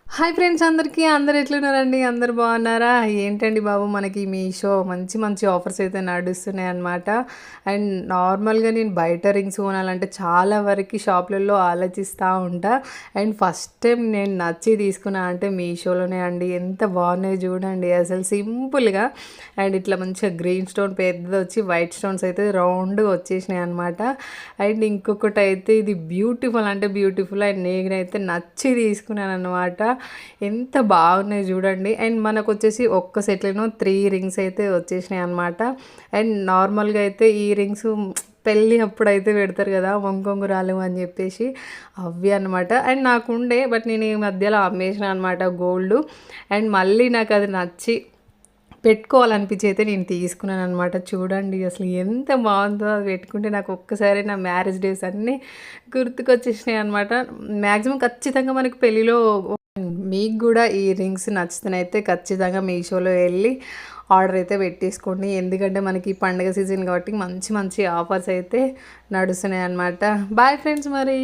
hi friends అందరికీ అందరు ఎట్లున్నారండి అందరు బాగున్నారా ఏంటండి బాబు మనకి మీషో మంచి మంచి ఆఫర్స్ అయితే నడుస్తున్నాయి అన్నమాట అండ్ నార్మల్గా నేను బయట రింగ్స్ కొనాలంటే చాలా వరకు షాప్లలో ఆలోచిస్తూ ఉంటా అండ్ ఫస్ట్ టైం నేను నచ్చి తీసుకున్నా అంటే మీషోలోనే అండి ఎంత బాగున్నాయి చూడండి అసలు సింపుల్గా అండ్ ఇట్లా మంచిగా గ్రీన్ స్టోన్ పెద్దది వచ్చి వైట్ స్టోన్స్ అయితే రౌండ్గా వచ్చేసినాయి అనమాట అండ్ ఇంకొకటి అయితే ఇది బ్యూటిఫుల్ అంటే బ్యూటిఫుల్ అండ్ నేనైతే నచ్చి తీసుకున్నాను అనమాట ఎంత బాగున్నాయి చూడండి అండ్ మనకు వచ్చేసి ఒక్క సెట్లోనూ 3 రింగ్స్ అయితే వచ్చేసినాయి అనమాట అండ్ నార్మల్గా అయితే ఈ రింగ్స్ పెళ్ళి అప్పుడైతే పెడతారు కదా వంకొంగురాలు అని చెప్పేసి అవి అనమాట అండ్ నాకు ఉండే బట్ నేను ఈ మధ్యలో అమ్మేసిన అనమాట గోల్డ్ అండ్ మళ్ళీ నాకు అది నచ్చి పెట్టుకోవాలనిపించి అయితే నేను తీసుకున్నాను అనమాట చూడండి అసలు ఎంత బాగుందో అది పెట్టుకుంటే నాకు ఒక్కసారి నా మ్యారేజ్ డేస్ అన్నీ గుర్తుకొచ్చేసినాయి అనమాట మ్యాక్సిమం ఖచ్చితంగా మనకి పెళ్ళిలో మీకు కూడా ఈ రింగ్స్ నచ్చితేనైతే ఖచ్చితంగా మీషోలో వెళ్ళి ఆర్డర్ అయితే పెట్టేసుకోండి ఎందుకంటే మనకి పండుగ సీజన్ కాబట్టి మంచి మంచి ఆఫర్స్ అయితే నడుస్తున్నాయి అన్నమాట బాయ్ ఫ్రెండ్స్ మరి